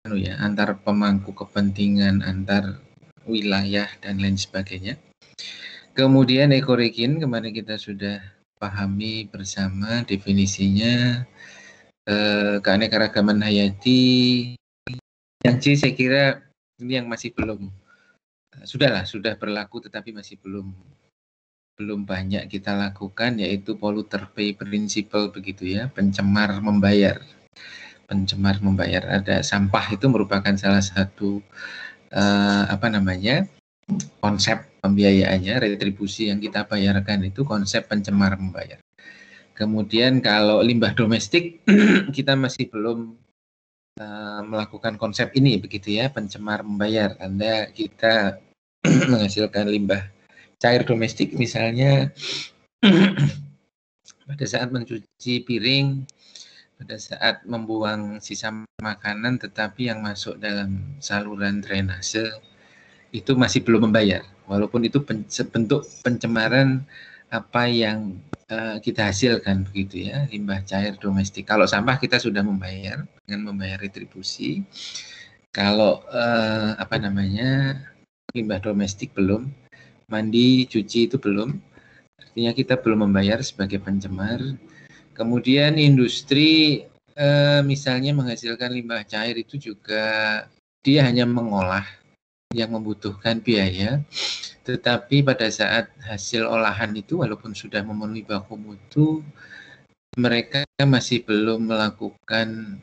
antar pemangku kepentingan, antar wilayah dan lain sebagainya. Kemudian ekoregin kemarin kita sudah pahami bersama definisinya, keanekaragaman hayati. Yang C saya kira ini yang masih belum, sudah berlaku tetapi masih belum banyak kita lakukan, yaitu polluter pay principle begitu ya, pencemar membayar. Ada sampah itu merupakan salah satu konsep pembiayaannya, retribusi yang kita bayarkan itu konsep pencemar membayar. Kemudian kalau limbah domestik kita masih belum melakukan konsep ini begitu ya, pencemar membayar. Anda kita menghasilkan limbah cair domestik misalnya pada saat mencuci piring, pada saat membuang sisa makanan, tetapi yang masuk dalam saluran drainase itu masih belum membayar, walaupun itu bentuk pencemaran apa yang kita hasilkan begitu ya, limbah cair domestik. Kalau sampah kita sudah membayar dengan membayar retribusi. Kalau limbah domestik belum, mandi cuci itu belum, artinya kita belum membayar sebagai pencemar. Kemudian industri misalnya menghasilkan limbah cair itu juga dia hanya mengolah yang membutuhkan biaya, tetapi pada saat hasil olahan itu walaupun sudah memenuhi baku mutu, mereka masih belum melakukan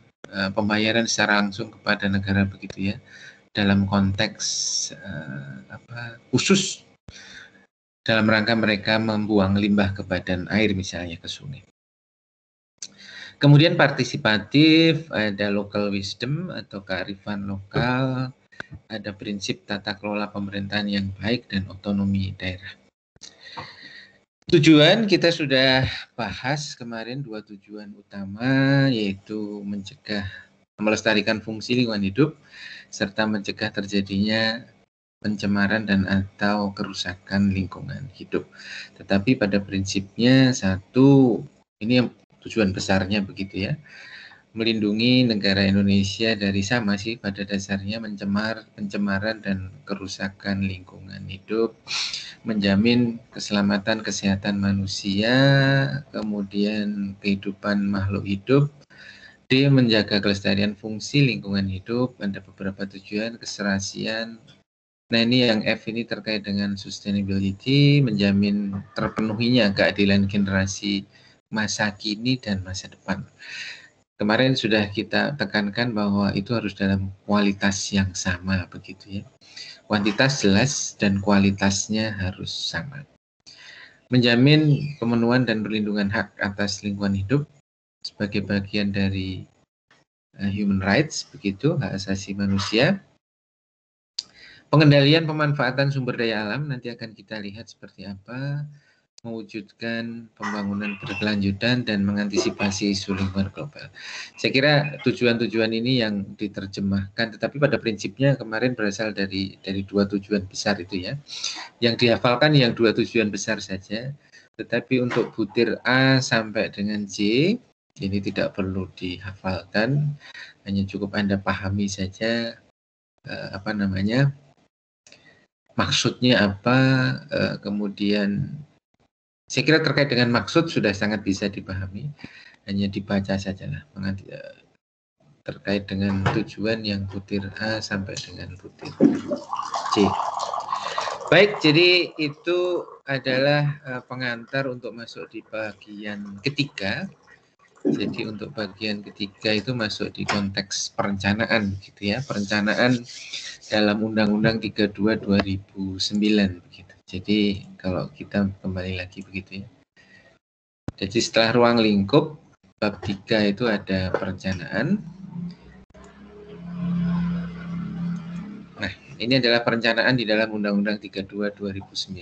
pembayaran secara langsung kepada negara begitu ya, dalam konteks khusus dalam rangka mereka membuang limbah ke badan air misalnya, ke sungai. Kemudian partisipatif, ada local wisdom atau kearifan lokal, ada prinsip tata kelola pemerintahan yang baik dan otonomi daerah. Tujuan kita sudah bahas kemarin, 2 tujuan utama, yaitu mencegah, melestarikan fungsi lingkungan hidup serta mencegah terjadinya pencemaran dan atau kerusakan lingkungan hidup. Tetapi pada prinsipnya satu, ini yang tujuan besarnya begitu ya, melindungi negara Indonesia dari sama sih pada dasarnya pencemaran dan kerusakan lingkungan hidup, menjamin keselamatan kesehatan manusia, kemudian kehidupan makhluk hidup. D, menjaga kelestarian fungsi lingkungan hidup. Ada beberapa tujuan, keserasian. Nah ini yang F ini terkait dengan sustainability, menjamin terpenuhinya keadilan generasi masa kini dan masa depan. Kemarin sudah kita tekankan bahwa itu harus dalam kualitas yang sama begitu ya. Kuantitas jelas dan kualitasnya harus sama. Menjamin pemenuhan dan perlindungan hak atas lingkungan hidup sebagai bagian dari human rights begitu, hak asasi manusia. Pengendalian pemanfaatan sumber daya alam nanti akan kita lihat seperti apa, mewujudkan pembangunan berkelanjutan dan mengantisipasi isu lingkungan global. Saya kira tujuan-tujuan ini yang diterjemahkan, tetapi pada prinsipnya kemarin berasal dari 2 tujuan besar itu ya. Yang dihafalkan yang 2 tujuan besar saja, tetapi untuk butir A sampai dengan J ini tidak perlu dihafalkan, hanya cukup Anda pahami saja maksudnya apa, kemudian saya kira terkait dengan maksud sudah sangat bisa dipahami, hanya dibaca sajalah terkait dengan tujuan yang butir A sampai dengan butir C. Baik, jadi itu adalah pengantar untuk masuk di bagian ketiga. Jadi untuk bagian ketiga itu masuk di konteks perencanaan gitu ya, perencanaan dalam Undang-Undang 32 2009 begitu. Jadi kalau kita kembali lagi begitu ya. Jadi setelah ruang lingkup bab 3 itu ada perencanaan. Nah, ini adalah perencanaan di dalam Undang-Undang 32 2009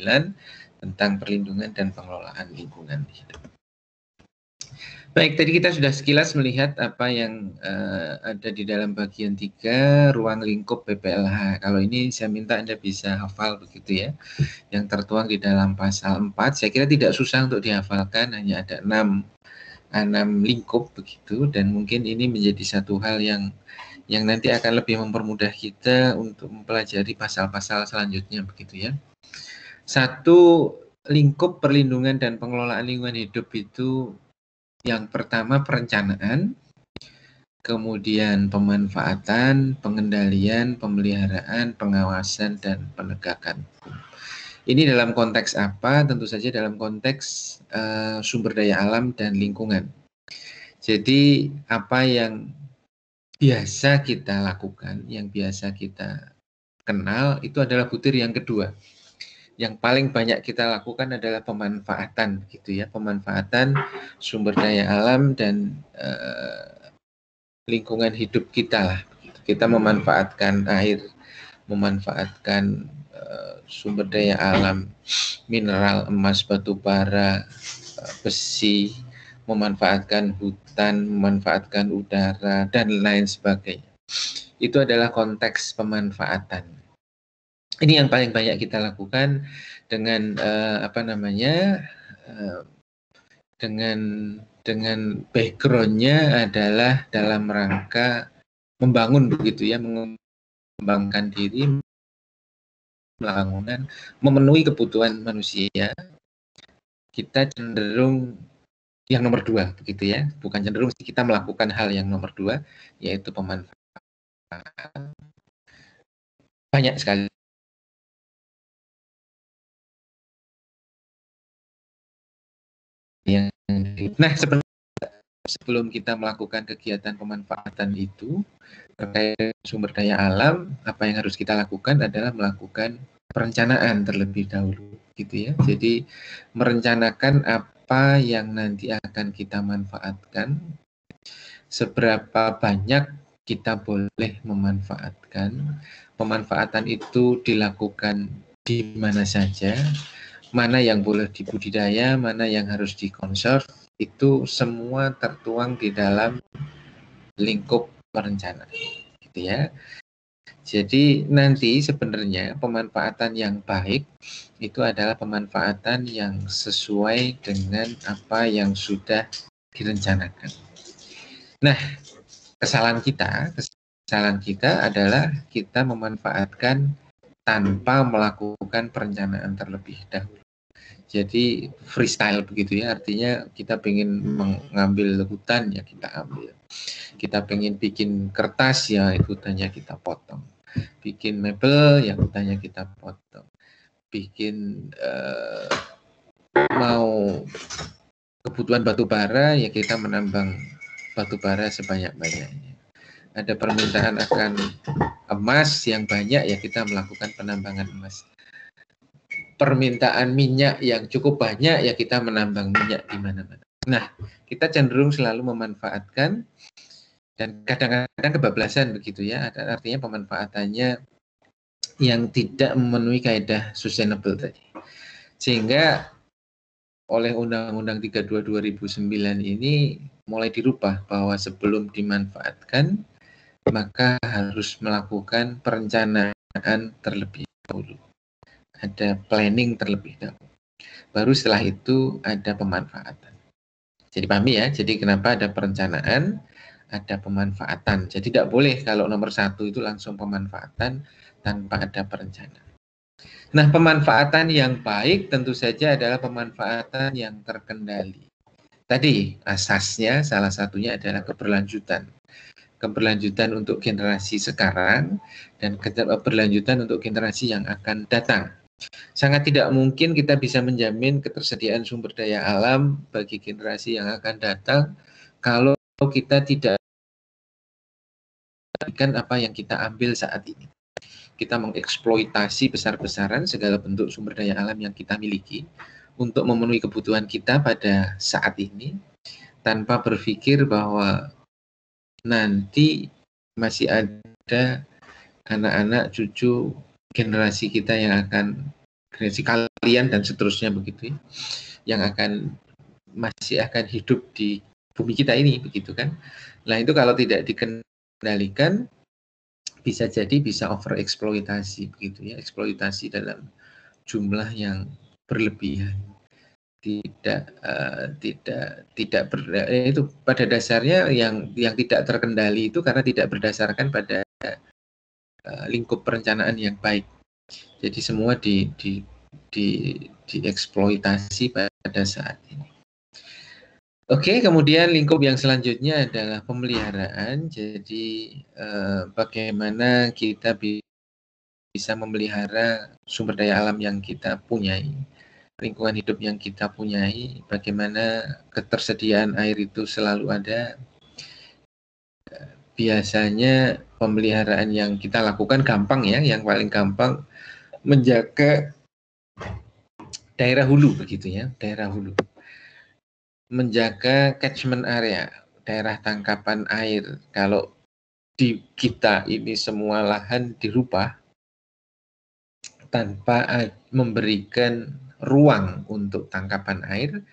tentang perlindungan dan pengelolaan lingkungan hidup. Baik, tadi kita sudah sekilas melihat apa yang ada di dalam bagian 3, ruang lingkup PPLH. Kalau ini saya minta Anda bisa hafal begitu ya, yang tertuang di dalam pasal 4. Saya kira tidak susah untuk dihafalkan, hanya ada 6 lingkup begitu, dan mungkin ini menjadi satu hal yang yang nanti akan lebih mempermudah kita untuk mempelajari pasal-pasal selanjutnya begitu ya. Satu, lingkup perlindungan dan pengelolaan lingkungan hidup itu yang pertama perencanaan, kemudian pemanfaatan, pengendalian, pemeliharaan, pengawasan, dan penegakan hukum. Ini dalam konteks apa? Tentu saja dalam konteks sumber daya alam dan lingkungan. Jadi apa yang biasa kita lakukan, yang biasa kita kenal, itu adalah butir yang kedua. Yang paling banyak kita lakukan adalah pemanfaatan, gitu ya, pemanfaatan sumber daya alam dan lingkungan hidup kita lah. Kita memanfaatkan air, memanfaatkan sumber daya alam, mineral, emas, batu bara, besi, memanfaatkan hutan, memanfaatkan udara, dan lain sebagainya. Itu adalah konteks pemanfaatan. Ini yang paling banyak kita lakukan dengan dengan background-nya adalah dalam rangka membangun begitu ya, mengembangkan diri, melakukan memenuhi kebutuhan manusia. Kita cenderung yang nomor dua begitu ya, bukan cenderung, kita melakukan hal yang nomor dua, yaitu pemanfaatan. Banyak sekali. Nah, sebelum kita melakukan kegiatan pemanfaatan itu terkait sumber daya alam, apa yang harus kita lakukan adalah melakukan perencanaan terlebih dahulu, gitu ya. Jadi merencanakan apa yang nanti akan kita manfaatkan, seberapa banyak kita boleh memanfaatkan, pemanfaatan itu dilakukan di mana saja, mana yang boleh dibudidaya, mana yang harus dikonserv, itu semua tertuang di dalam lingkup perencanaan, gitu ya. Jadi nanti sebenarnya pemanfaatan yang baik itu adalah pemanfaatan yang sesuai dengan apa yang sudah direncanakan. Nah, kesalahan kita adalah kita memanfaatkan tanpa melakukan perencanaan terlebih dahulu. Jadi freestyle begitu ya, artinya kita pengen mengambil hutan ya kita ambil. Kita pengen bikin kertas ya hutannya kita potong. Bikin mebel ya hutannya kita potong. Bikin mau kebutuhan batu bara ya kita menambang batu bara sebanyak-banyaknya. Ada permintaan akan emas yang banyak ya kita melakukan penambangan emas. Permintaan minyak yang cukup banyak ya kita menambang minyak di mana-mana. Nah, kita cenderung selalu memanfaatkan dan kadang-kadang kebablasan begitu ya. Artinya pemanfaatannya yang tidak memenuhi kaidah sustainable tadi. Sehingga oleh Undang-Undang 32 2009 ini mulai dirubah bahwa sebelum dimanfaatkan maka harus melakukan perencanaan terlebih dahulu. Ada planning terlebih dahulu. Baru setelah itu ada pemanfaatan. Jadi pahami ya, jadi kenapa ada perencanaan, ada pemanfaatan. Jadi tidak boleh kalau nomor satu itu langsung pemanfaatan tanpa ada perencanaan. Nah, pemanfaatan yang baik tentu saja adalah pemanfaatan yang terkendali. Tadi asasnya salah satunya adalah keberlanjutan. Keberlanjutan untuk generasi sekarang dan keberlanjutan untuk generasi yang akan datang. Sangat tidak mungkin kita bisa menjamin ketersediaan sumber daya alam bagi generasi yang akan datang kalau kita tidak menggunakan apa yang kita ambil saat ini. Kita mengeksploitasi besar-besaran segala bentuk sumber daya alam yang kita miliki untuk memenuhi kebutuhan kita pada saat ini tanpa berpikir bahwa nanti masih ada anak-anak, cucu, generasi kita yang akan, generasi kalian dan seterusnya begitu ya, yang masih akan hidup di bumi kita ini begitu kan. Nah itu kalau tidak dikendalikan bisa jadi bisa overeksploitasi begitu ya, eksploitasi dalam jumlah yang berlebihan. itu pada dasarnya yang tidak terkendali itu karena tidak berdasarkan pada lingkup perencanaan yang baik. Jadi semua dieksploitasi pada saat ini. Oke, kemudian lingkup yang selanjutnya adalah pemeliharaan. Jadi bagaimana kita bisa memelihara sumber daya alam yang kita punyai, lingkungan hidup yang kita punyai, bagaimana ketersediaan air itu selalu ada. Biasanya pemeliharaan yang kita lakukan gampang ya, yang paling gampang menjaga daerah hulu begitu ya, daerah hulu. Menjaga catchment area, daerah tangkapan air. Kalau di kita ini semua lahan dirubah tanpa memberikan ruang untuk tangkapan air,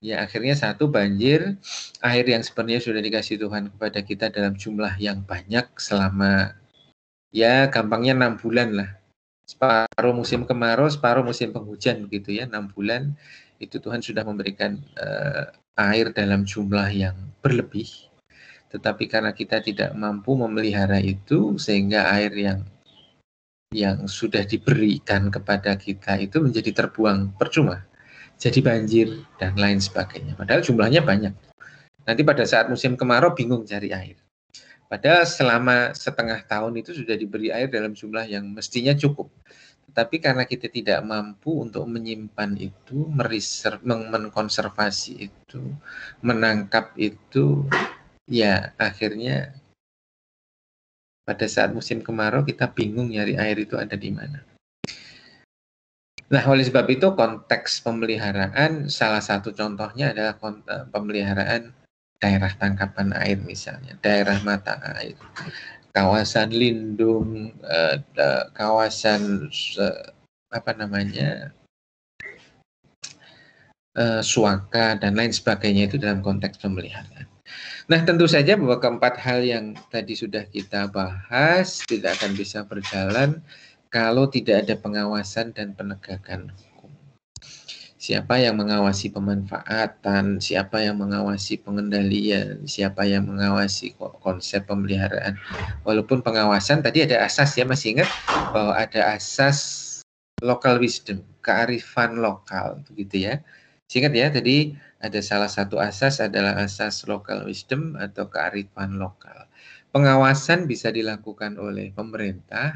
ya akhirnya satu, banjir, air yang sebenarnya sudah dikasih Tuhan kepada kita dalam jumlah yang banyak selama ya gampangnya 6 bulan lah. Separuh musim kemarau, separuh musim penghujan begitu ya, 6 bulan itu Tuhan sudah memberikan air dalam jumlah yang berlebih. Tetapi karena kita tidak mampu memelihara itu sehingga air yang sudah diberikan kepada kita itu menjadi terbuang percuma, jadi banjir dan lain sebagainya. Padahal jumlahnya banyak. Nanti pada saat musim kemarau bingung cari air. Padahal selama setengah tahun itu sudah diberi air dalam jumlah yang mestinya cukup. Tetapi karena kita tidak mampu untuk menyimpan itu, mengkonservasi itu, menangkap itu, ya akhirnya pada saat musim kemarau kita bingung nyari air itu ada di mana. Nah, oleh sebab itu konteks pemeliharaan salah satu contohnya adalah pemeliharaan daerah tangkapan air misalnya, daerah mata air, kawasan lindung, kawasan suaka dan lain sebagainya itu dalam konteks pemeliharaan. Nah, tentu saja bahwa keempat hal yang tadi sudah kita bahas tidak akan bisa berjalan kalau tidak ada pengawasan dan penegakan hukum. Siapa yang mengawasi pemanfaatan, siapa yang mengawasi pengendalian, siapa yang mengawasi konsep pemeliharaan. Walaupun pengawasan tadi ada asas ya, masih ingat bahwa ada asas local wisdom, kearifan lokal begitu ya. Ingat ya, tadi ada salah satu asas adalah asas local wisdom atau kearifan lokal. Pengawasan bisa dilakukan oleh pemerintah,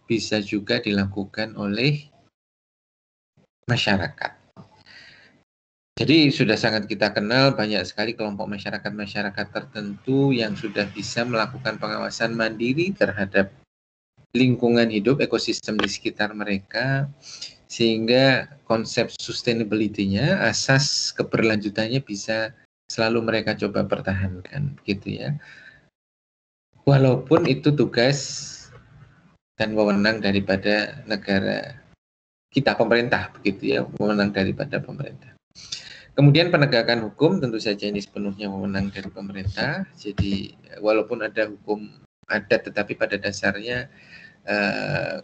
bisa juga dilakukan oleh masyarakat. Jadi sudah sangat kita kenal banyak sekali kelompok masyarakat tertentu yang sudah bisa melakukan pengawasan mandiri terhadap lingkungan hidup, ekosistem di sekitar mereka, sehingga konsep sustainability-nya, asas keberlanjutannya bisa selalu mereka coba pertahankan, gitu ya. Walaupun itu tugas dan wewenang daripada negara kita, pemerintah, begitu ya, wewenang daripada pemerintah. Kemudian penegakan hukum tentu saja ini sepenuhnya wewenang dari pemerintah. Jadi walaupun ada hukum adat, tetapi pada dasarnya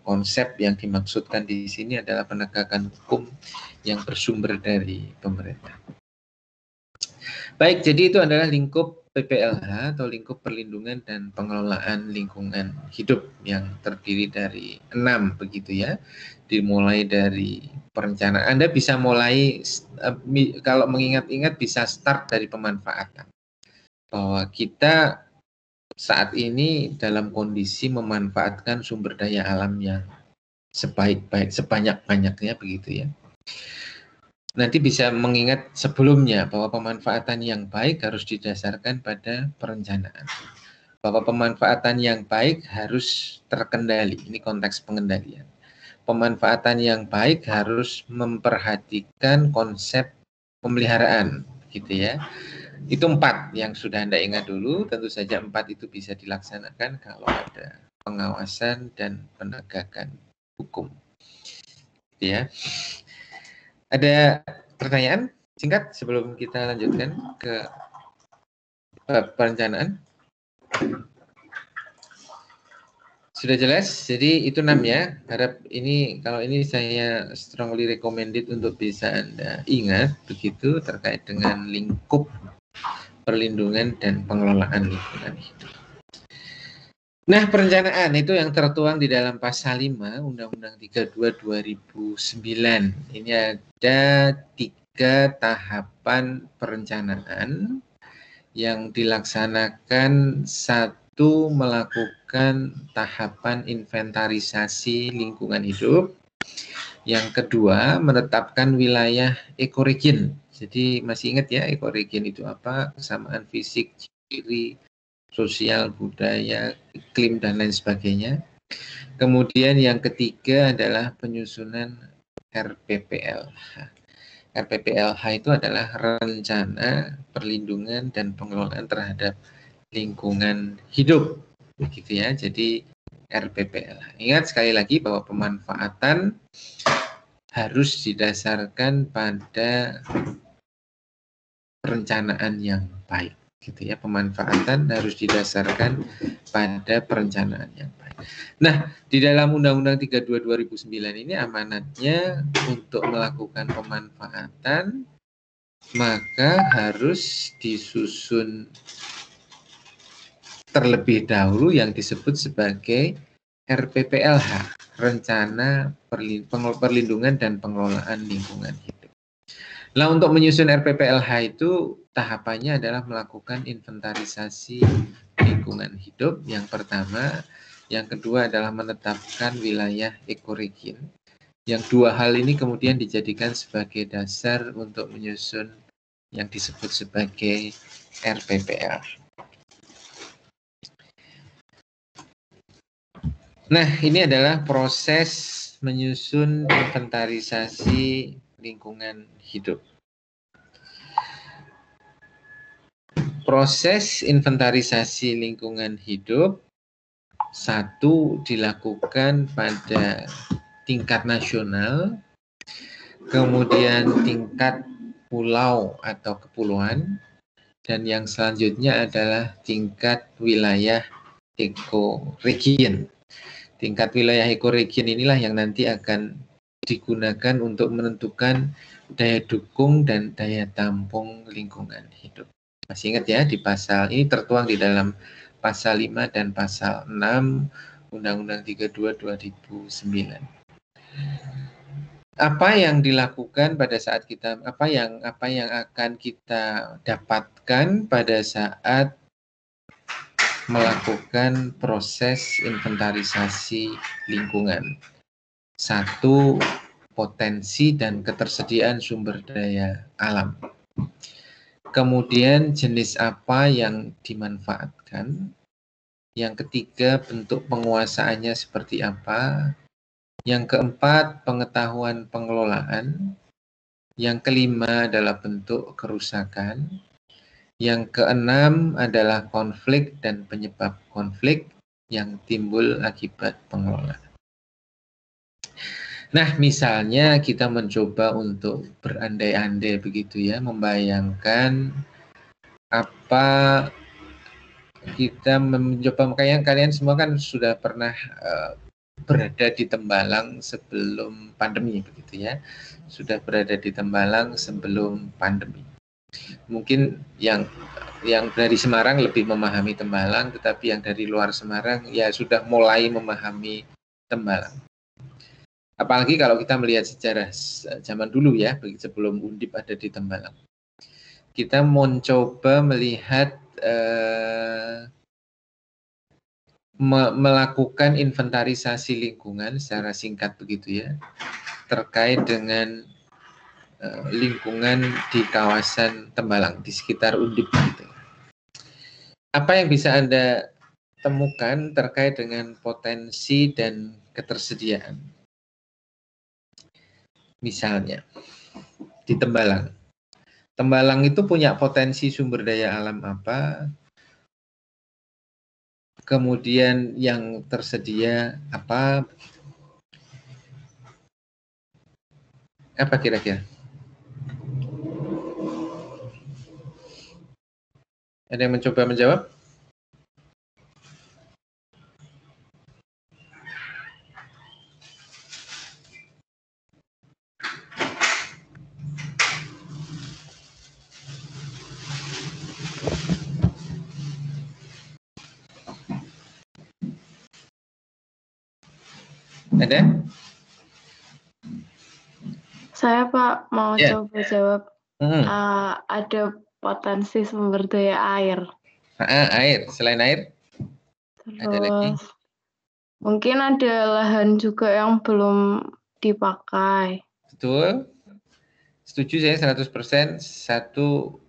konsep yang dimaksudkan di sini adalah penegakan hukum yang bersumber dari pemerintah. Baik, jadi itu adalah lingkup PPLH atau lingkup perlindungan dan pengelolaan lingkungan hidup yang terdiri dari 6 begitu ya. Dimulai dari perencanaan. Anda bisa mulai kalau mengingat-ingat bisa start dari pemanfaatan. Bahwa kita saat ini dalam kondisi memanfaatkan sumber daya alam yang sebanyak-banyaknya begitu ya. Nanti bisa mengingat sebelumnya bahwa pemanfaatan yang baik harus didasarkan pada perencanaan. Bahwa pemanfaatan yang baik harus terkendali. Ini konteks pengendalian. Pemanfaatan yang baik harus memperhatikan konsep pemeliharaan gitu ya. Itu 4 yang sudah Anda ingat dulu. Tentu saja 4 itu bisa dilaksanakan kalau ada pengawasan dan penegakan hukum. Ya. Ada pertanyaan singkat sebelum kita lanjutkan ke perencanaan? Sudah jelas, jadi itu 6 ya. Harap ini, kalau ini saya strongly recommended untuk bisa Anda ingat begitu terkait dengan lingkup perlindungan dan pengelolaan lingkungan hidup. Nah, perencanaan itu yang tertuang di dalam pasal 5 Undang-Undang 32 2009. Ini ada 3 tahapan perencanaan yang dilaksanakan. Satu, melakukan tahapan inventarisasi lingkungan hidup. Yang kedua, menetapkan wilayah ekoregien. Jadi masih ingat ya, ekoregien itu apa? Kesamaan fisik, ciri, sosial, budaya, iklim, dan lain sebagainya. Kemudian yang ketiga adalah penyusunan RPPLH. RPPLH itu adalah rencana perlindungan dan pengelolaan terhadap lingkungan hidup, begitu ya. Jadi RPPLH. Ingat sekali lagi bahwa pemanfaatan harus didasarkan pada perencanaan yang baik, gitu ya. Pemanfaatan harus didasarkan pada perencanaan yang baik. Nah, di dalam Undang-Undang 32 2009 ini amanatnya untuk melakukan pemanfaatan maka harus disusun terlebih dahulu yang disebut sebagai RPPLH, Rencana Perlindungan dan Pengelolaan Lingkungan Hidup. Nah, untuk menyusun RPPLH itu tahapannya adalah melakukan inventarisasi lingkungan hidup yang pertama, yang kedua adalah menetapkan wilayah ekoregien. Yang dua hal ini kemudian dijadikan sebagai dasar untuk menyusun yang disebut sebagai RPPL. Nah, ini adalah proses menyusun inventarisasi lingkungan hidup. Proses inventarisasi lingkungan hidup satu dilakukan pada tingkat nasional, kemudian tingkat pulau atau kepulauan, dan yang selanjutnya adalah tingkat wilayah ekoregien. Tingkat wilayah ekoregien inilah yang nanti akan digunakan untuk menentukan daya dukung dan daya tampung lingkungan hidup. Masih ingat ya, di pasal ini tertuang di dalam pasal 5 dan pasal 6 Undang-Undang 32 2009. Apa yang dilakukan pada saat kita apa yang akan kita dapatkan pada saat melakukan proses inventarisasi lingkungan? Satu, potensi dan ketersediaan sumber daya alam. Kemudian jenis apa yang dimanfaatkan. Yang ketiga, bentuk penguasaannya seperti apa. Yang keempat, pengetahuan pengelolaan. Yang kelima adalah bentuk kerusakan. Yang keenam adalah konflik dan penyebab konflik yang timbul akibat pengelolaan. Nah, misalnya kita mencoba untuk berandai-andai begitu ya, membayangkan apa kita mencoba, kalian semua kan sudah pernah berada di Tembalang sebelum pandemi begitu ya. Sudah berada di Tembalang sebelum pandemi. Mungkin yang dari Semarang lebih memahami Tembalang, tetapi yang dari luar Semarang ya sudah mulai memahami Tembalang. Apalagi kalau kita melihat sejarah zaman dulu ya, sebelum Undip ada di Tembalang. Kita mencoba melihat melakukan inventarisasi lingkungan secara singkat begitu ya, terkait dengan lingkungan di kawasan Tembalang, di sekitar Undip gitu. Apa yang bisa Anda temukan terkait dengan potensi dan ketersediaan? Misalnya, di Tembalang. Tembalang itu punya potensi sumber daya alam apa? Kemudian yang tersedia apa? Apa kira-kira? Ada yang mencoba menjawab? Ada? Saya Pak mau Ya. coba jawab. Ada potensi sumber daya air. Air. Selain air? Ada lagi? Terus mungkin ada lahan juga yang belum dipakai. Betul. Setuju saya 100%. Satu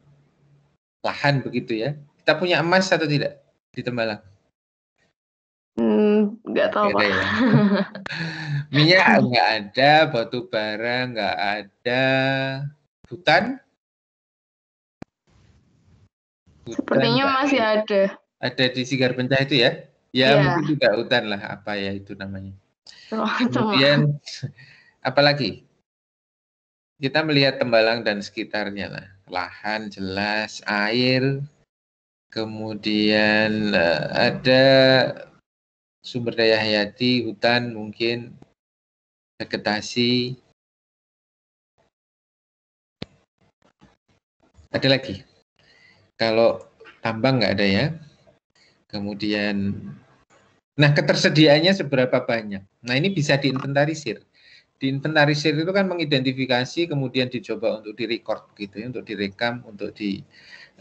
lahan begitu ya. Kita punya emas atau tidak di Tembalang? Nggak tahu Pak. Ya. Minyak nggak ada, batu bara nggak ada, hutan? Sepertinya masih ada. Ada di Sigar Pencah itu ya? Ya mungkin juga hutan lah, apa ya itu namanya. Kemudian apalagi? Kita melihat Tembalang dan sekitarnya lah. Lahan jelas, air, kemudian ada sumber daya hayati, hutan mungkin, vegetasi. Ada lagi? Kalau tambang nggak ada ya. Kemudian, nah ketersediaannya seberapa banyak? Nah ini bisa diinventarisir. Diinventarisir itu kan mengidentifikasi, kemudian dicoba untuk direcord gitu ya, untuk direkam, untuk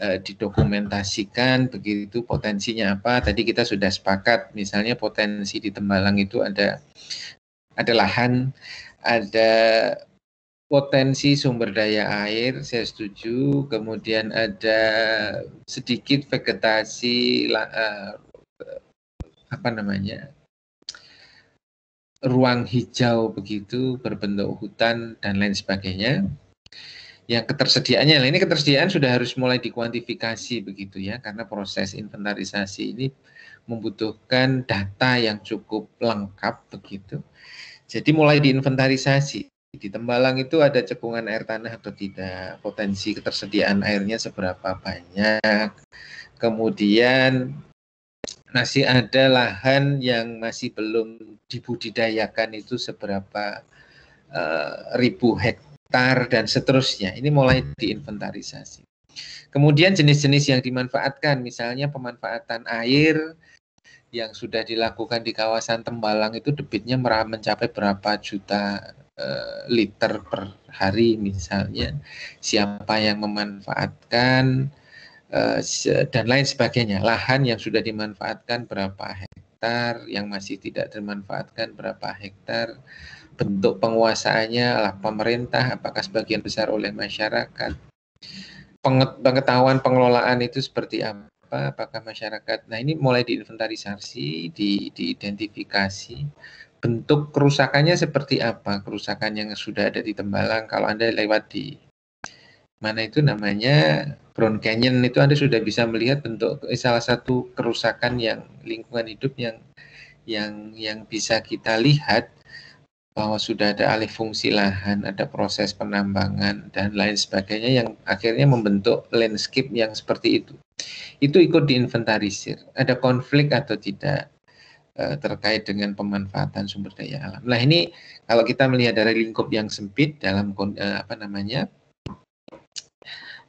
didokumentasikan begitu potensinya apa. Tadi kita sudah sepakat, misalnya potensi di Tembalang itu ada lahan, ada potensi sumber daya air, saya setuju. Kemudian ada sedikit vegetasi, ruang hijau begitu berbentuk hutan dan lain sebagainya. Yang ketersediaannya, ini ketersediaan sudah harus mulai dikuantifikasi begitu ya, karena proses inventarisasi ini membutuhkan data yang cukup lengkap begitu. Jadi mulai diinventarisasi. Di Tembalang itu ada cekungan air tanah atau tidak, potensi ketersediaan airnya seberapa banyak, kemudian masih ada lahan yang masih belum dibudidayakan itu seberapa ribu hektar dan seterusnya. Ini mulai diinventarisasi. Kemudian jenis-jenis yang dimanfaatkan, misalnya pemanfaatan air yang sudah dilakukan di kawasan Tembalang itu debitnya mencapai berapa juta liter per hari misalnya, siapa yang memanfaatkan, dan lain sebagainya. Lahan yang sudah dimanfaatkan berapa hektar, yang masih tidak dimanfaatkan berapa hektar, bentuk penguasaannya lah pemerintah, apakah sebagian besar oleh masyarakat, pengetahuan pengelolaan itu seperti apa, apakah masyarakat. Nah ini mulai diinventarisasi, diidentifikasi, bentuk kerusakannya seperti apa, kerusakan yang sudah ada di Tembalang. Kalau Anda lewat di mana itu namanya Brown Canyon itu Anda sudah bisa melihat bentuk salah satu kerusakan yang lingkungan hidup yang bisa kita lihat bahwa sudah ada alih fungsi lahan, ada proses penambangan dan lain sebagainya yang akhirnya membentuk landscape yang seperti itu. Itu ikut diinventarisir. Ada konflik atau tidak terkait dengan pemanfaatan sumber daya alam. Nah ini kalau kita melihat dari lingkup yang sempit dalam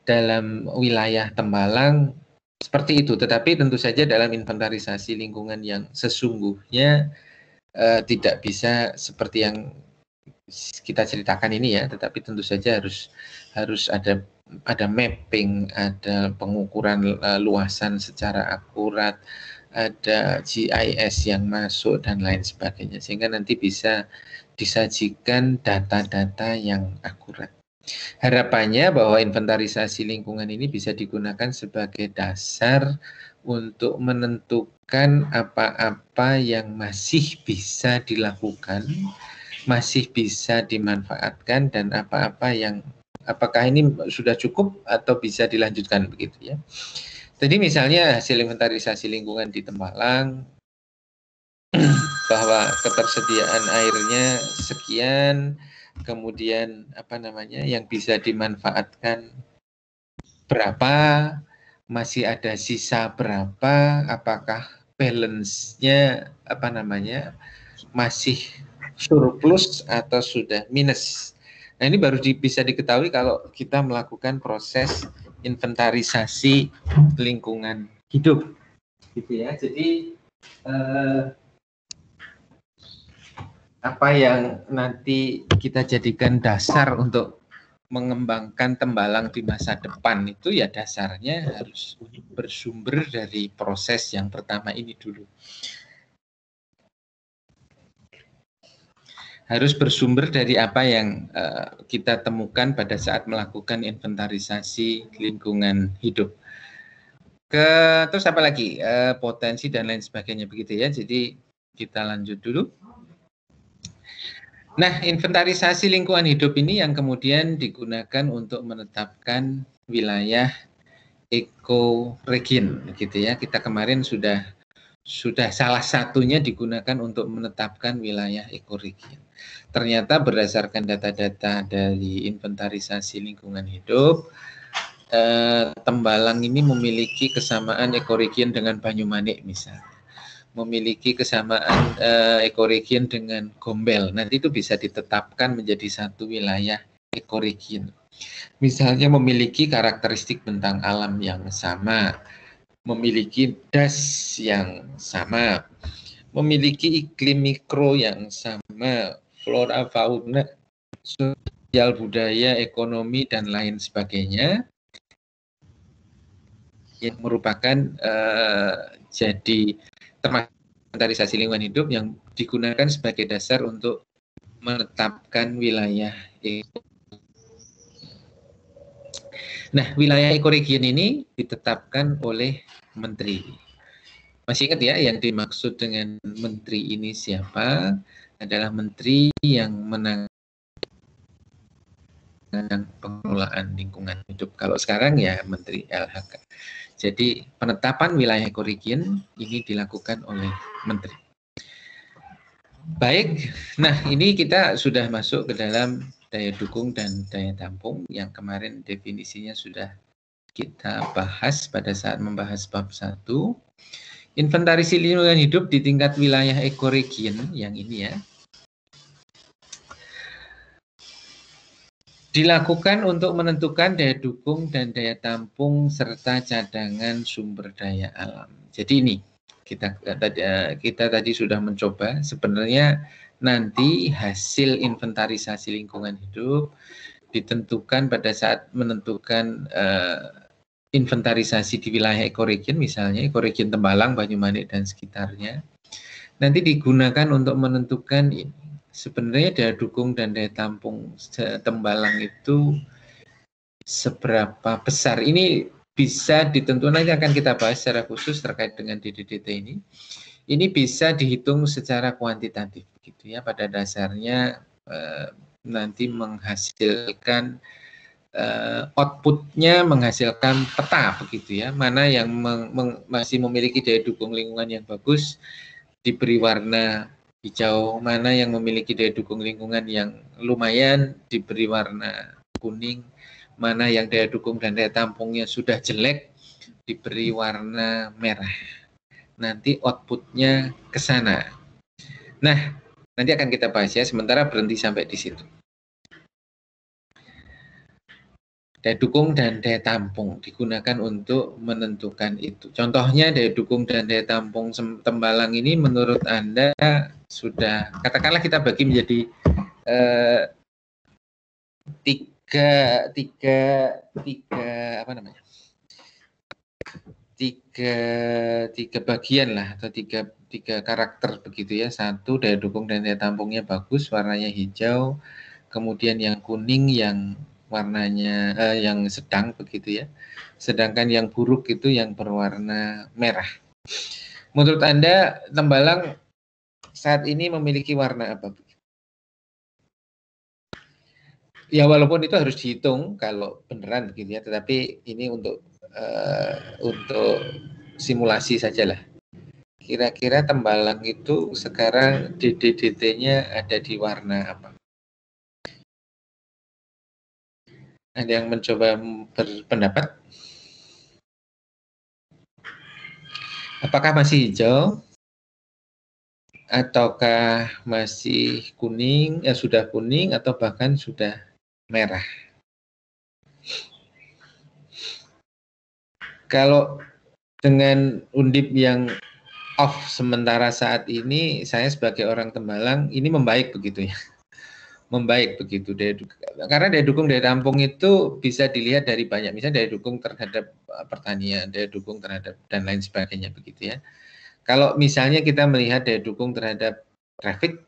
dalam wilayah Tembalang seperti itu, tetapi tentu saja dalam inventarisasi lingkungan yang sesungguhnya tidak bisa seperti yang kita ceritakan ini ya, tetapi tentu saja harus ada mapping, ada pengukuran luasan secara akurat, ada GIS yang masuk dan lain sebagainya, sehingga nanti bisa disajikan data-data yang akurat. Harapannya bahwa inventarisasi lingkungan ini bisa digunakan sebagai dasar untuk menentukan apa-apa yang masih bisa dilakukan, masih bisa dimanfaatkan, dan apa-apa yang apakah ini sudah cukup atau bisa dilanjutkan begitu ya. Jadi misalnya hasil inventarisasi lingkungan di Tembalang bahwa ketersediaan airnya sekian, kemudian yang bisa dimanfaatkan berapa, masih ada sisa berapa, apakah balance-nya masih surplus atau sudah minus. Nah ini baru bisa diketahui kalau kita melakukan proses inventarisasi lingkungan hidup, gitu ya. Jadi apa yang nanti kita jadikan dasar untuk mengembangkan tembalang di masa depan itu ya dasarnya harus bersumber dari proses yang pertama ini dulu. Harus bersumber dari apa yang kita temukan pada saat melakukan inventarisasi lingkungan hidup. Terus apa lagi? Potensi dan lain sebagainya begitu ya. Jadi kita lanjut dulu. Nah, inventarisasi lingkungan hidup ini yang kemudian digunakan untuk menetapkan wilayah ekoregion, gitu ya. Kita kemarin sudah salah satunya digunakan untuk menetapkan wilayah ekoregion. Ternyata berdasarkan data-data dari inventarisasi lingkungan hidup, Tembalang ini memiliki kesamaan ekoregion dengan Banyumanik misalnya. Memiliki kesamaan ekoregion dengan Gombel. Nanti itu bisa ditetapkan menjadi satu wilayah ekoregion. Misalnya memiliki karakteristik bentang alam yang sama, memiliki das yang sama, memiliki iklim mikro yang sama, flora fauna, sosial budaya, ekonomi dan lain sebagainya, yang merupakan jadi termasuk inventarisasi lingkungan hidup yang digunakan sebagai dasar untuk menetapkan wilayah Nah, wilayah ekoregion ini ditetapkan oleh menteri. Masih ingat ya yang dimaksud dengan menteri ini siapa? Adalah menteri yang menangani pengelolaan lingkungan hidup. Kalau sekarang ya menteri LHK. Jadi penetapan wilayah ekoregion ini dilakukan oleh menteri. Baik, nah ini kita sudah masuk ke dalam daya dukung dan daya tampung yang kemarin definisinya sudah kita bahas pada saat membahas bab 1. Inventarisasi lingkungan hidup di tingkat wilayah ekoregion yang ini ya, dilakukan untuk menentukan daya dukung dan daya tampung serta cadangan sumber daya alam. Jadi ini kita tadi sudah mencoba sebenarnya nanti hasil inventarisasi lingkungan hidup ditentukan pada saat menentukan inventarisasi di wilayah ekoregion, misalnya ekoregion Tembalang, Banyumanik dan sekitarnya. Nanti digunakan untuk menentukan ini. Sebenarnya daya dukung dan daya tampung Tembalang itu seberapa besar. Ini bisa ditentukan, nanti akan kita bahas secara khusus terkait dengan DDDT ini. Ini bisa dihitung secara kuantitatif gitu ya. Pada dasarnya nanti menghasilkan outputnya menghasilkan peta begitu ya. Mana yang masih memiliki daya dukung lingkungan yang bagus diberi warna hijau, mana yang memiliki daya dukung lingkungan yang lumayan diberi warna kuning, mana yang daya dukung dan daya tampungnya sudah jelek diberi warna merah. Nanti outputnya ke sana. Nah, nanti akan kita bahas ya, sementara berhenti sampai di situ. Daya dukung dan daya tampung digunakan untuk menentukan itu. Contohnya daya dukung dan daya tampung Tembalang ini menurut Anda sudah, katakanlah kita bagi menjadi tiga bagian lah, atau tiga karakter begitu ya. Satu, daya dukung dan daya tampungnya bagus, warnanya hijau. Kemudian yang kuning yang warnanya yang sedang begitu ya. Sedangkan yang buruk itu yang berwarna merah. Menurut Anda Tembalang saat ini memiliki warna apa? Ya walaupun itu harus dihitung kalau beneran begitu ya, tetapi ini untuk simulasi sajalah. Kira-kira Tembalang itu sekarang DDDT-nya ada di warna apa? Ada yang mencoba berpendapat? Apakah masih hijau? Ataukah masih kuning? Sudah kuning atau bahkan sudah merah? Kalau dengan Undip yang off sementara saat ini. Saya sebagai orang Tembalang ini membaik begitu ya. Membaik begitu karena daya dukung daya tampung itu bisa dilihat dari banyak, misalnya daya dukung terhadap pertanian, daya dukung terhadap dan lain sebagainya begitu ya. Kalau misalnya kita melihat daya dukung terhadap traffic,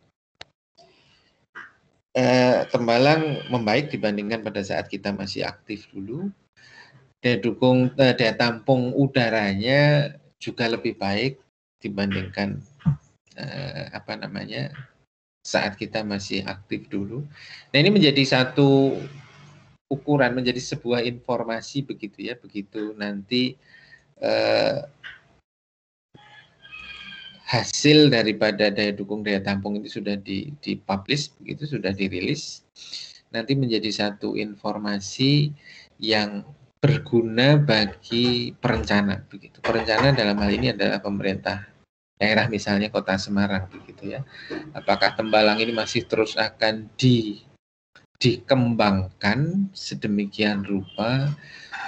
Tembalang membaik dibandingkan pada saat kita masih aktif dulu. Daya dukung daya tampung udaranya juga lebih baik dibandingkan saat kita masih aktif dulu. Nah, ini menjadi satu ukuran, menjadi sebuah informasi begitu ya, begitu nanti hasil daripada daya dukung daya tampung itu sudah dipublish begitu, sudah dirilis, nanti menjadi satu informasi yang berguna bagi perencana begitu. Perencana dalam hal ini adalah pemerintah daerah, misalnya Kota Semarang begitu ya. Apakah Tembalang ini masih terus akan dikembangkan sedemikian rupa,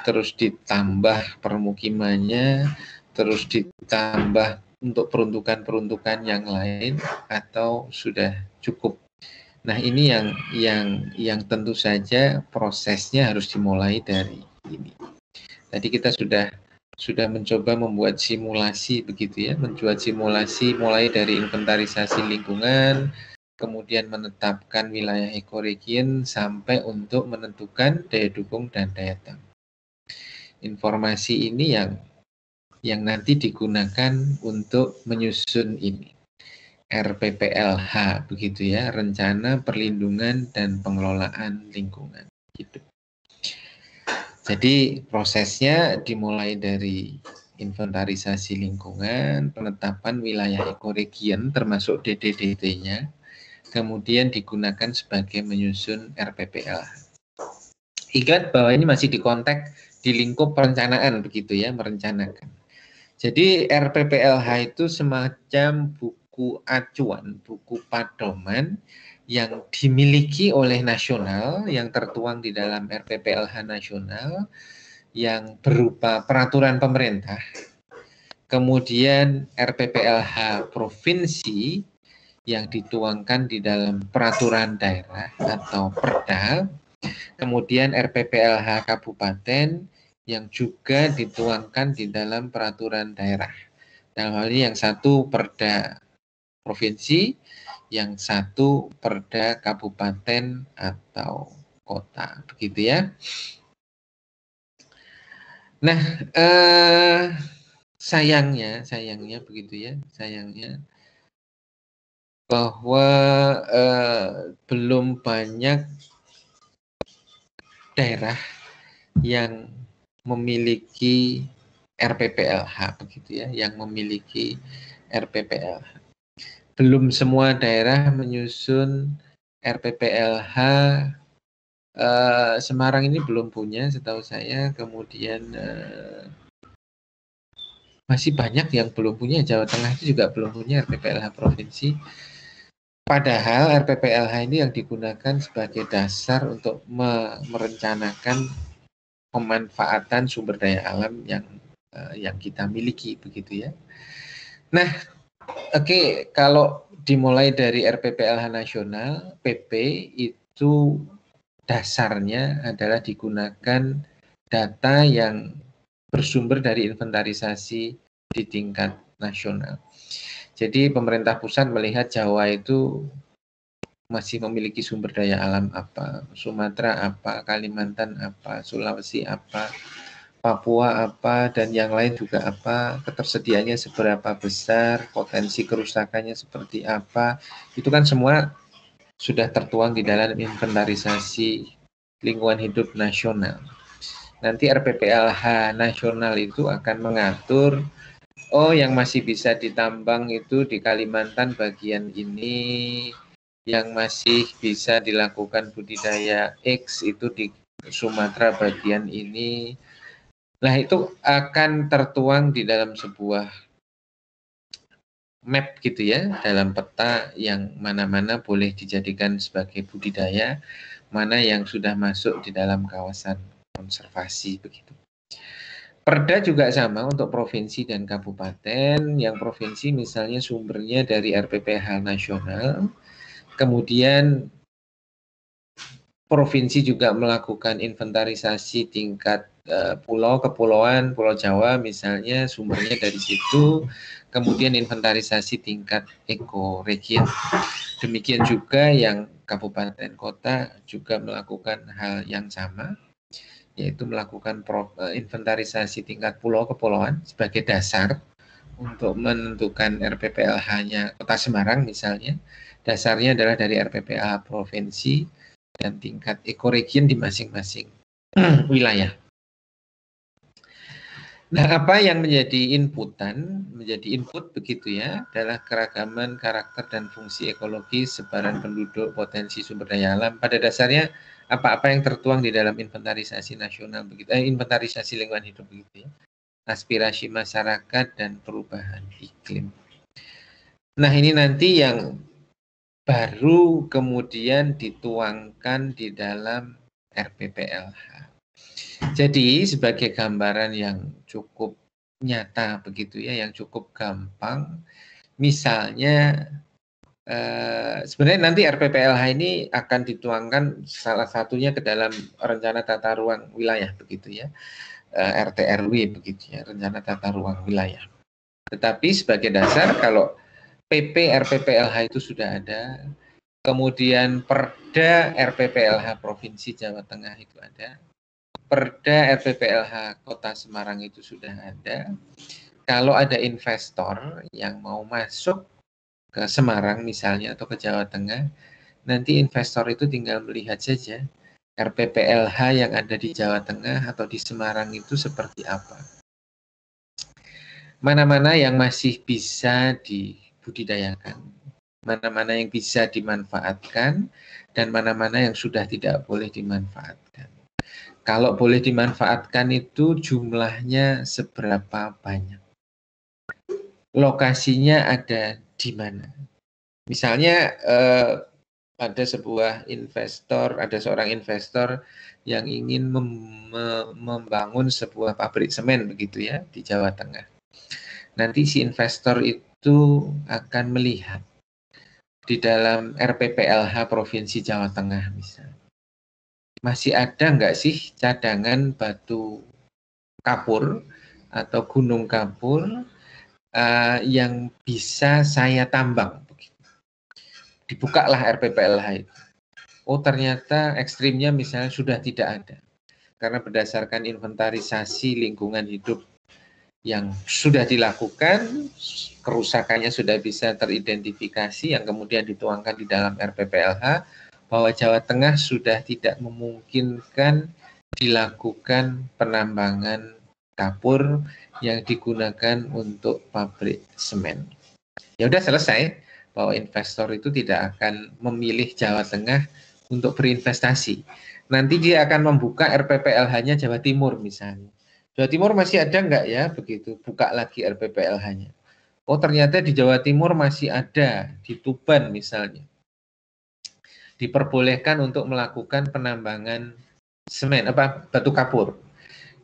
terus ditambah permukimannya, terus ditambah untuk peruntukan-peruntukan yang lain, atau sudah cukup. Nah, ini yang tentu saja prosesnya harus dimulai dari ini. Tadi kita sudah mencoba membuat simulasi begitu ya, membuat simulasi mulai dari inventarisasi lingkungan, kemudian menetapkan wilayah ekoregion sampai untuk menentukan daya dukung dan daya tampung. Informasi ini yang nanti digunakan untuk menyusun ini RPPLH begitu ya, Rencana Perlindungan dan Pengelolaan Lingkungan hidup. Jadi prosesnya dimulai dari inventarisasi lingkungan, penetapan wilayah ekoregion termasuk DDDT-nya, kemudian digunakan sebagai menyusun RPPLH. Ingat bahwa ini masih di konteks di lingkup perencanaan begitu ya, merencanakan. Jadi RPPLH itu semacam buku acuan, buku pedoman yang dimiliki oleh nasional, yang tertuang di dalam RPPLH nasional, yang berupa peraturan pemerintah, kemudian RPPLH provinsi yang dituangkan di dalam peraturan daerah atau perda, kemudian RPPLH kabupaten yang juga dituangkan di dalam peraturan daerah. Dalam hal ini yang satu perda provinsi, yang satu perda kabupaten atau kota, begitu ya. Nah, sayangnya begitu ya, sayangnya bahwa belum banyak daerah yang memiliki RPPLH begitu ya, yang memiliki RPPLH. Belum semua daerah menyusun RPPLH. Semarang ini belum punya setahu saya, kemudian masih banyak yang belum punya. Jawa Tengah itu juga belum punya RPPLH provinsi. Padahal RPPLH ini yang digunakan sebagai dasar untuk merencanakan pemanfaatan sumber daya alam yang kita miliki begitu ya. Nah, oke, kalau dimulai dari RPPLH nasional, PP itu dasarnya adalah digunakan data yang bersumber dari inventarisasi di tingkat nasional. Jadi pemerintah pusat melihat Jawa itu masih memiliki sumber daya alam apa, Sumatera apa, Kalimantan apa, Sulawesi apa, Papua apa, dan yang lain juga apa, ketersediaannya seberapa besar, potensi kerusakannya seperti apa, itu kan semua sudah tertuang di dalam inventarisasi lingkungan hidup nasional. Nanti RPPLH nasional itu akan mengatur, oh yang masih bisa ditambang itu di Kalimantan bagian ini, yang masih bisa dilakukan budidaya X itu di Sumatera bagian ini. Nah, itu akan tertuang di dalam sebuah map gitu ya, dalam peta yang mana-mana boleh dijadikan sebagai budidaya, mana yang sudah masuk di dalam kawasan konservasi begitu. Perda juga sama untuk provinsi dan kabupaten. Yang provinsi misalnya sumbernya dari RPPH nasional. Kemudian provinsi juga melakukan inventarisasi tingkat pulau, kepulauan, Pulau Jawa misalnya sumbernya dari situ. Kemudian inventarisasi tingkat ekoregion. Demikian juga yang kabupaten kota juga melakukan hal yang sama, yaitu melakukan inventarisasi tingkat pulau kepulauan sebagai dasar untuk menentukan RPPLH-nya Kota Semarang misalnya. Dasarnya adalah dari RPPLH provinsi dan tingkat ekoregion di masing-masing wilayah. Nah, apa yang menjadi input begitu ya, adalah keragaman karakter dan fungsi ekologis, sebaran penduduk, potensi sumber daya alam. Pada dasarnya apa-apa yang tertuang di dalam inventarisasi nasional begitu, inventarisasi lingkungan hidup begitu ya. Aspirasi masyarakat dan perubahan iklim. Nah, ini nanti yang baru kemudian dituangkan di dalam RPPLH. Jadi sebagai gambaran yang cukup nyata begitu ya, yang cukup gampang, misalnya sebenarnya nanti RPPLH ini akan dituangkan salah satunya ke dalam rencana tata ruang wilayah begitu ya, RTRW begitu ya, rencana tata ruang wilayah. Tetapi sebagai dasar kalau PP RPPLH itu sudah ada, kemudian Perda RPPLH Provinsi Jawa Tengah itu ada, Perda RPPLH Kota Semarang itu sudah ada. Kalau ada investor yang mau masuk ke Semarang misalnya atau ke Jawa Tengah, nanti investor itu tinggal melihat saja RPPLH yang ada di Jawa Tengah atau di Semarang itu seperti apa. Mana-mana yang masih bisa dibudidayakan, mana-mana yang bisa dimanfaatkan, dan mana-mana yang sudah tidak boleh dimanfaatkan. Kalau boleh dimanfaatkan itu jumlahnya seberapa banyak? Lokasinya ada di mana? Misalnya ada seorang investor yang ingin membangun sebuah pabrik semen begitu ya di Jawa Tengah. Nanti si investor itu akan melihat di dalam RPPLH Provinsi Jawa Tengah misalnya. Masih ada nggak sih cadangan batu kapur atau gunung kapur yang bisa saya tambang? Dibukalah RPPLH itu. Oh ternyata ekstrimnya misalnya sudah tidak ada. Karena berdasarkan inventarisasi lingkungan hidup yang sudah dilakukan, kerusakannya sudah bisa teridentifikasi yang kemudian dituangkan di dalam RPPLH, bahwa Jawa Tengah sudah tidak memungkinkan dilakukan penambangan kapur yang digunakan untuk pabrik semen. Ya udah selesai, bahwa investor itu tidak akan memilih Jawa Tengah untuk berinvestasi. Nanti dia akan membuka RPPLH-nya Jawa Timur misalnya. Jawa Timur masih ada nggak ya begitu, buka lagi RPPLH-nya. Oh ternyata di Jawa Timur masih ada, di Tuban misalnya. Diperbolehkan untuk melakukan penambangan semen, batu kapur.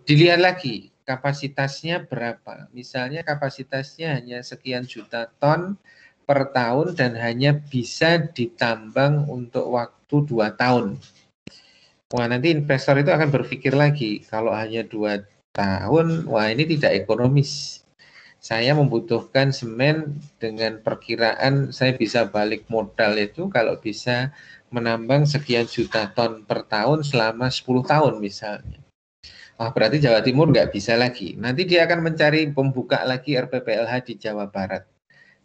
Dilihat lagi kapasitasnya berapa. Misalnya kapasitasnya hanya sekian juta ton per tahun dan hanya bisa ditambang untuk waktu 2 tahun. Wah nanti investor itu akan berpikir lagi, kalau hanya 2 tahun, wah ini tidak ekonomis. Saya membutuhkan semen dengan perkiraan saya bisa balik modal itu kalau bisa menambang sekian juta ton per tahun selama 10 tahun misalnya. Wah berarti Jawa Timur nggak bisa lagi. Nanti dia akan mencari pembuka lagi RPPLH di Jawa Barat.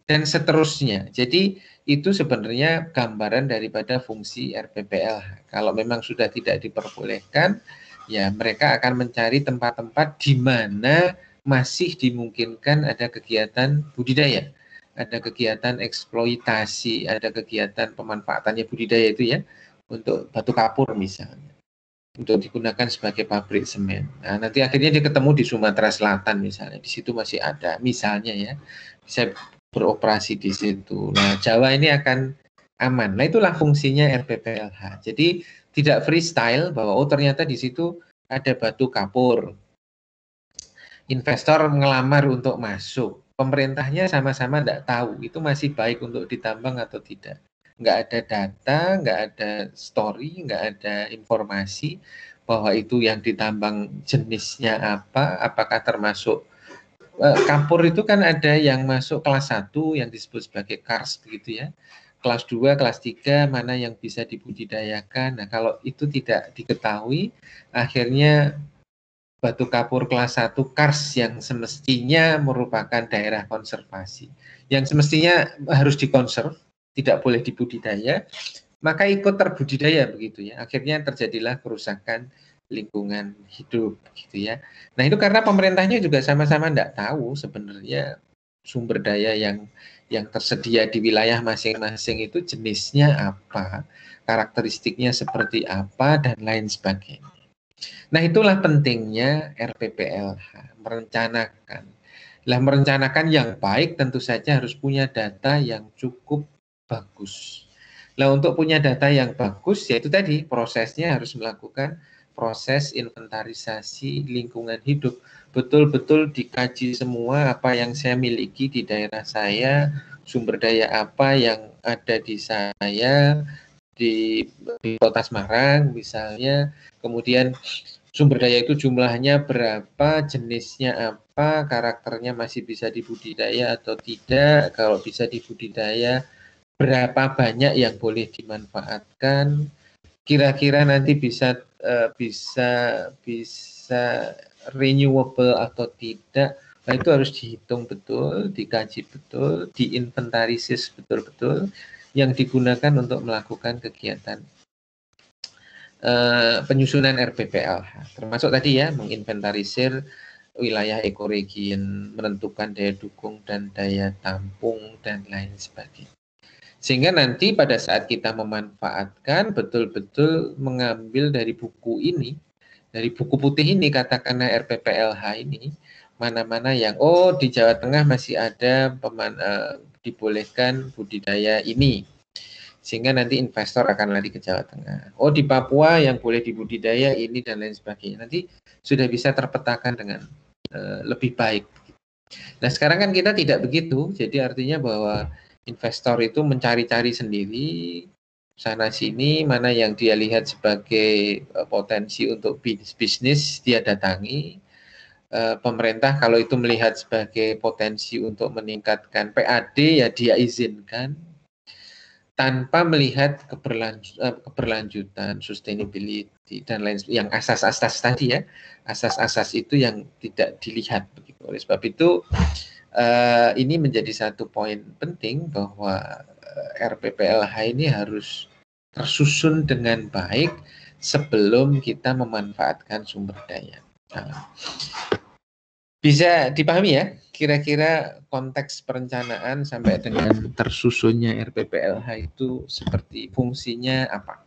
Dan seterusnya. Jadi itu sebenarnya gambaran daripada fungsi RPPLH. Kalau memang sudah tidak diperbolehkan, ya mereka akan mencari tempat-tempat di mana masih dimungkinkan ada kegiatan budidaya, ada kegiatan eksploitasi, ada kegiatan pemanfaatannya budidaya itu ya, untuk batu kapur misalnya, untuk digunakan sebagai pabrik semen. Nah, nanti akhirnya dia ketemu di Sumatera Selatan misalnya, di situ masih ada, misalnya ya, bisa beroperasi di situ. Nah, Jawa ini akan aman. Nah, itulah fungsinya RPPLH. Jadi tidak freestyle bahwa oh ternyata di situ ada batu kapur. investor ngelamar untuk masuk, pemerintahnya sama-sama tidak tahu itu masih baik untuk ditambang atau tidak. Nggak ada data, nggak ada story, nggak ada informasi bahwa itu yang ditambang jenisnya apa, apakah termasuk kapur itu kan ada yang masuk kelas 1 yang disebut sebagai kars begitu ya. Kelas 2, kelas 3 mana yang bisa dibudidayakan. Nah, kalau itu tidak diketahui, akhirnya batu kapur kelas 1 kars yang semestinya merupakan daerah konservasi, yang semestinya harus dikonserv, tidak boleh dibudidaya, maka ikut terbudidaya begitu ya. Akhirnya terjadilah kerusakan lingkungan hidup gitu ya. Nah, itu karena pemerintahnya juga sama-sama tidak tahu sebenarnya sumber daya yang tersedia di wilayah masing-masing itu jenisnya apa, karakteristiknya seperti apa dan lain sebagainya. Nah, itulah pentingnya RPPLH, merencanakan. Lah, merencanakan yang baik tentu saja harus punya data yang cukup bagus. Nah, untuk punya data yang bagus, yaitu tadi prosesnya harus melakukan proses inventarisasi lingkungan hidup. Betul-betul dikaji semua apa yang saya miliki di daerah saya, sumber daya apa yang ada di saya, di Kota Semarang misalnya, kemudian sumber daya itu jumlahnya berapa, jenisnya apa, karakternya masih bisa dibudidaya atau tidak, kalau bisa dibudidaya berapa banyak yang boleh dimanfaatkan, kira-kira nanti bisa renewable atau tidak. Nah, itu harus dihitung betul, dikaji betul, diinventarisir betul-betul yang digunakan untuk melakukan kegiatan penyusunan RPPLH. Termasuk tadi ya, menginventarisir wilayah ekoregion, menentukan daya dukung dan daya tampung, dan lain sebagainya. Sehingga nanti pada saat kita memanfaatkan betul-betul mengambil dari buku ini, dari buku putih ini, katakanlah RPPLH ini, mana-mana yang di Jawa Tengah masih ada dibolehkan budidaya ini, sehingga nanti investor akan lari ke Jawa Tengah. Di Papua yang boleh dibudidaya ini dan lain sebagainya. Nanti sudah bisa terpetakan dengan lebih baik. Nah, sekarang kan kita tidak begitu, jadi artinya bahwa investor itu mencari-cari sendiri sana sini, mana yang dia lihat sebagai potensi untuk bisnis dia datangi. Pemerintah kalau itu melihat sebagai potensi untuk meningkatkan PAD ya dia izinkan, tanpa melihat keberlanjutan, sustainability dan lain yang asas-asas tadi ya, asas-asas itu yang tidak dilihat begitu. Oleh sebab itu ini menjadi satu poin penting bahwa RPPLH ini harus tersusun dengan baik sebelum kita memanfaatkan sumber daya. Bisa dipahami ya, kira-kira konteks perencanaan sampai dengan tersusunnya RPPLH itu seperti fungsinya apa?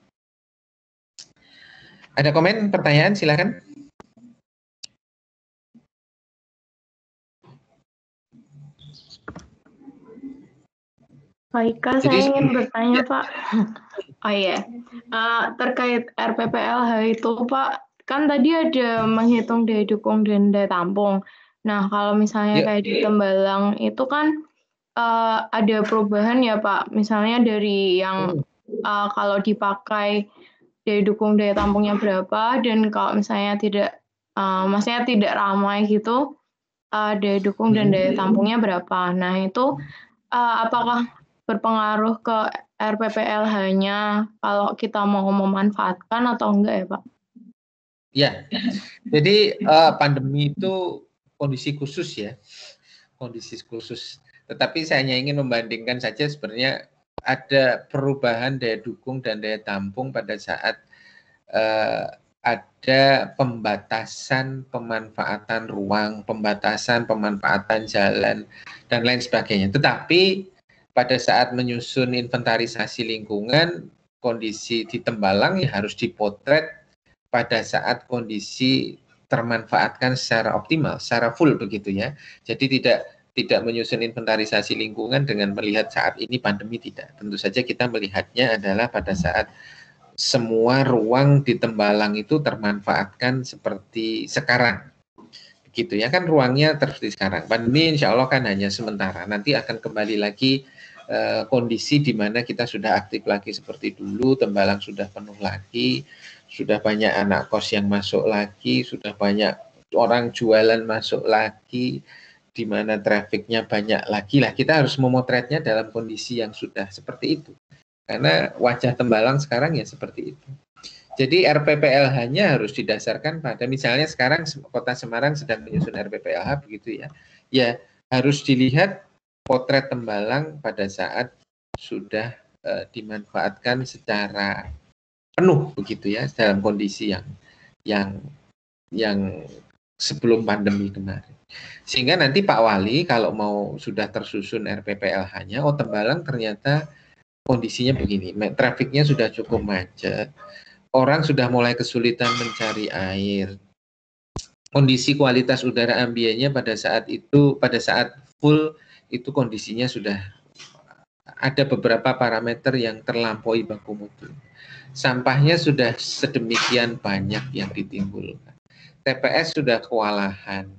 Ada komen, pertanyaan, silakan. Baik, Kak, saya ingin bertanya, Pak. Oh iya, terkait RPPLH itu, Pak, kan tadi ada menghitung daya dukung dan daya tampung. Nah, kalau misalnya kayak di Tembalang itu kan ada perubahan ya, Pak. Misalnya dari yang kalau dipakai daya dukung daya tampungnya berapa, dan kalau misalnya maksudnya tidak ramai gitu, daya dukung dan daya tampungnya berapa. Nah, itu apakah berpengaruh ke RPPLH-nya kalau kita mau memanfaatkan atau enggak ya, Pak? Ya, jadi pandemi itu kondisi khusus ya, kondisi khusus. Tetapi saya hanya ingin membandingkan saja sebenarnya ada perubahan daya dukung dan daya tampung pada saat ada pembatasan pemanfaatan ruang, pembatasan pemanfaatan jalan, dan lain sebagainya. Tetapi pada saat menyusun inventarisasi lingkungan, kondisi di Tembalang ya harus dipotret pada saat kondisi termanfaatkan secara optimal, secara full begitu ya. Jadi tidak menyusun inventarisasi lingkungan dengan melihat saat ini pandemi, tidak. Tentu saja kita melihatnya adalah pada saat semua ruang di Tembalang itu termanfaatkan seperti sekarang. gitu ya kan ruangnya seperti sekarang. Pandemi insya Allah kan hanya sementara, nanti akan kembali lagi kondisi di mana kita sudah aktif lagi seperti dulu, Tembalang sudah penuh lagi, sudah banyak anak kos yang masuk lagi, sudah banyak orang jualan masuk lagi, di mana trafficnya banyak lagi lah. Kita harus memotretnya dalam kondisi yang sudah seperti itu. Karena wajah Tembalang sekarang ya seperti itu. Jadi RPPLH-nya harus didasarkan pada misalnya sekarang Kota Semarang sedang menyusun RPPLH begitu ya. Ya harus dilihat potret Tembalang pada saat sudah dimanfaatkan secara penuh begitu ya dalam kondisi yang sebelum pandemi kemarin. Sehingga nanti Pak Wali kalau mau sudah tersusun RPPLH-nya, oh Tembalang ternyata kondisinya begini, trafiknya sudah cukup macet, orang sudah mulai kesulitan mencari air. Kondisi kualitas udara ambiennya pada saat full itu kondisinya sudah ada beberapa parameter yang terlampaui baku mutu. Sampahnya sudah sedemikian banyak yang ditimbulkan. TPS sudah kewalahan.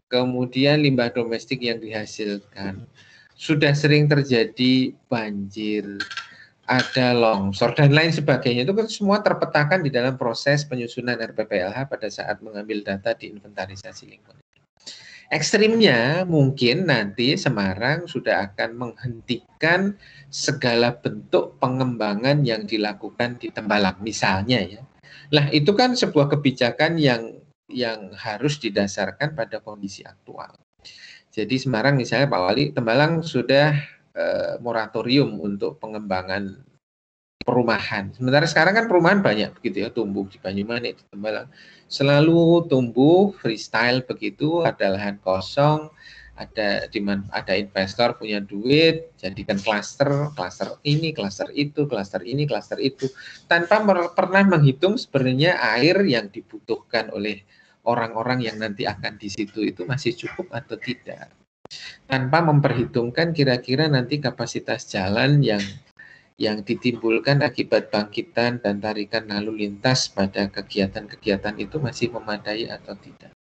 Kemudian limbah domestik yang dihasilkan. Sudah sering terjadi banjir, ada longsor dan lain sebagainya. Itu kan semua terpetakan di dalam proses penyusunan RPPLH pada saat mengambil data di inventarisasi lingkungan. Ekstrimnya mungkin nanti Semarang sudah akan menghentikan segala bentuk pengembangan yang dilakukan di Tembalang misalnya ya. Lah itu kan sebuah kebijakan yang harus didasarkan pada kondisi aktual. Jadi Semarang misalnya Pak Wali, Tembalang sudah moratorium untuk pengembangan perumahan. Sementara sekarang kan perumahan banyak begitu ya, tumbuh di Banyumanik, di Tembalang. Selalu tumbuh freestyle begitu, ada lahan kosong, ada investor punya duit, jadikan klaster ini, klaster itu, klaster ini, klaster itu, tanpa pernah menghitung sebenarnya air yang dibutuhkan oleh orang-orang yang nanti akan di situ itu masih cukup atau tidak. Tanpa memperhitungkan kira-kira nanti kapasitas jalan yang ditimbulkan akibat bangkitan dan tarikan lalu lintas pada kegiatan-kegiatan itu masih memadai atau tidak.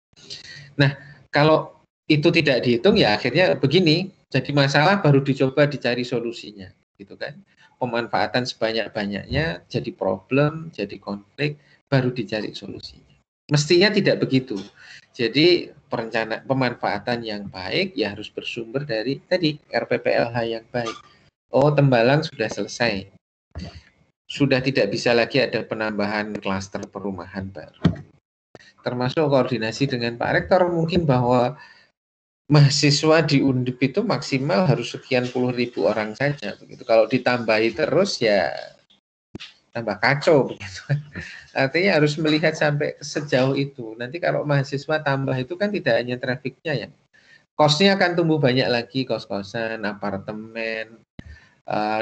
Nah, kalau itu tidak dihitung ya akhirnya begini, jadi masalah baru dicoba dicari solusinya, gitu kan. Pemanfaatan sebanyak-banyaknya jadi problem, jadi konflik, baru dicari solusinya. Mestinya tidak begitu. Jadi pemanfaatan yang baik ya harus bersumber dari tadi RPPLH yang baik. Oh, Tembalang sudah selesai. Sudah tidak bisa lagi ada penambahan klaster perumahan baru. Termasuk koordinasi dengan Pak Rektor mungkin bahwa mahasiswa di Undip itu maksimal harus sekian puluh ribu orang saja. Begitu. Kalau ditambahi terus ya tambah kacau begitu. Artinya harus melihat sampai sejauh itu. Nanti kalau mahasiswa tambah itu kan tidak hanya trafiknya ya. Kosnya akan tumbuh banyak lagi, kos-kosan, apartemen,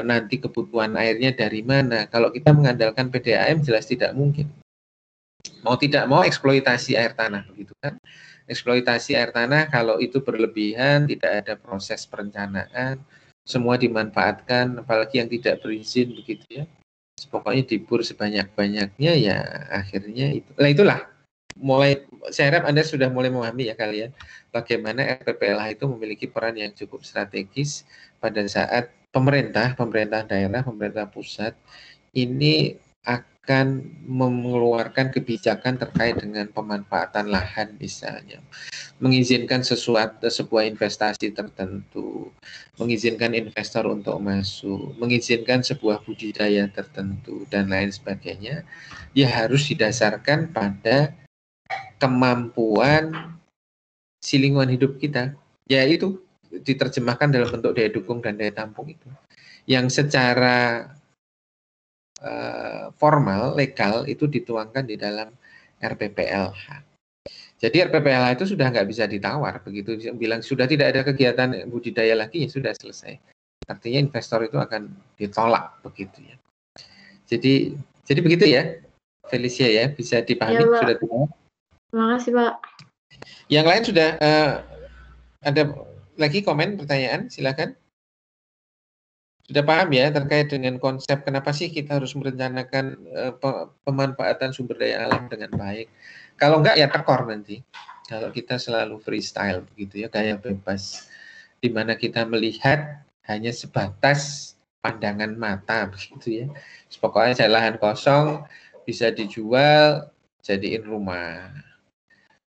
nanti kebutuhan airnya dari mana. Kalau kita mengandalkan PDAM jelas tidak mungkin. Mau tidak mau eksploitasi air tanah begitu kan. Eksploitasi air tanah kalau itu berlebihan, tidak ada proses perencanaan, semua dimanfaatkan, apalagi yang tidak berizin begitu ya. Pokoknya dibur sebanyak-banyaknya ya akhirnya itu. Nah itulah mulai saya harap Anda sudah mulai memahami ya kalian bagaimana RPPLH itu memiliki peran yang cukup strategis pada saat pemerintah daerah, pemerintah pusat ini akan mengeluarkan kebijakan terkait dengan pemanfaatan lahan misalnya, mengizinkan sebuah investasi tertentu, mengizinkan investor untuk masuk, mengizinkan sebuah budidaya tertentu dan lain sebagainya, ya harus didasarkan pada kemampuan si lingkungan hidup kita, yaitu diterjemahkan dalam bentuk daya dukung dan daya tampung itu, yang secara formal, legal itu dituangkan di dalam RPPLH. Jadi RPPLH itu sudah nggak bisa ditawar, begitu bilang sudah tidak ada kegiatan budidaya lagi ya sudah selesai. Artinya investor itu akan ditolak begitu ya. Jadi begitu ya, Felicia ya, bisa dipahami ya, sudah tidak? Terima kasih Pak. Yang lain sudah ada lagi komen pertanyaan, silakan. Sudah paham ya terkait dengan konsep kenapa sih kita harus merencanakan pemanfaatan sumber daya alam dengan baik. Kalau enggak ya tekor nanti. Kalau kita selalu freestyle begitu ya, gaya bebas, di mana kita melihat hanya sebatas pandangan mata begitu ya. Pokoknya saya lahan kosong bisa dijual jadiin rumah,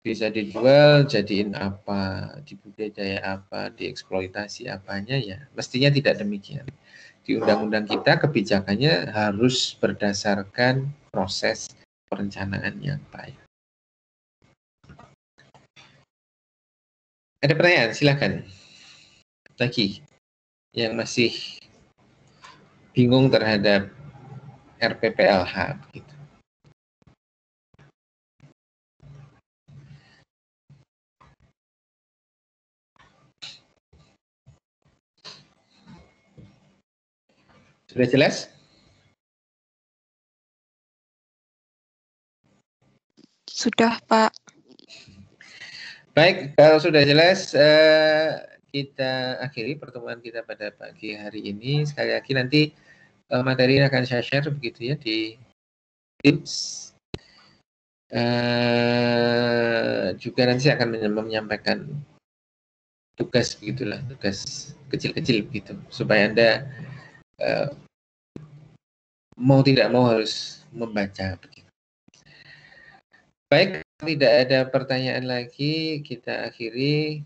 bisa dijual jadiin apa, dibudidaya apa, dieksploitasi apanya ya. Mestinya tidak demikian. Di undang-undang kita kebijakannya harus berdasarkan proses perencanaan yang baik. Ada pertanyaan? Silakan. Lagi yang masih bingung terhadap RPPLH begitu. Sudah jelas? Sudah, Pak. Baik, kalau sudah jelas, kita akhiri pertemuan kita pada pagi hari ini. Sekali lagi nanti materi ini akan saya share begitu ya di Teams. Juga nanti saya akan menyampaikan tugas begitulah, tugas kecil-kecil begitu, supaya Anda mau tidak mau harus membaca begitu. Baik, tidak ada pertanyaan lagi, kita akhiri.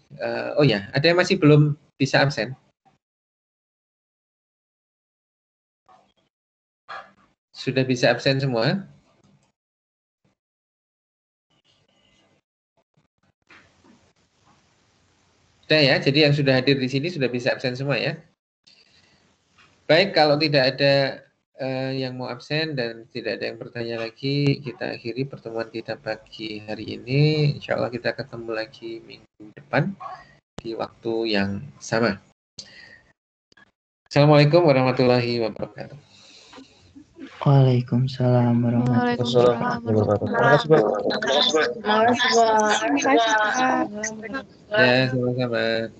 Oh ya, ada yang masih belum bisa absen? Sudah bisa absen semua? Sudah ya, jadi yang sudah hadir di sini sudah bisa absen semua ya? Baik, kalau tidak ada yang mau absen dan tidak ada yang bertanya lagi, kita akhiri pertemuan kita pagi hari ini. Insya Allah kita ketemu lagi minggu depan di waktu yang sama. Assalamualaikum warahmatullahi wabarakatuh. Waalaikumsalam warahmatullahi wabarakatuh. Terima kasih, Pak. Ya, sama-sama.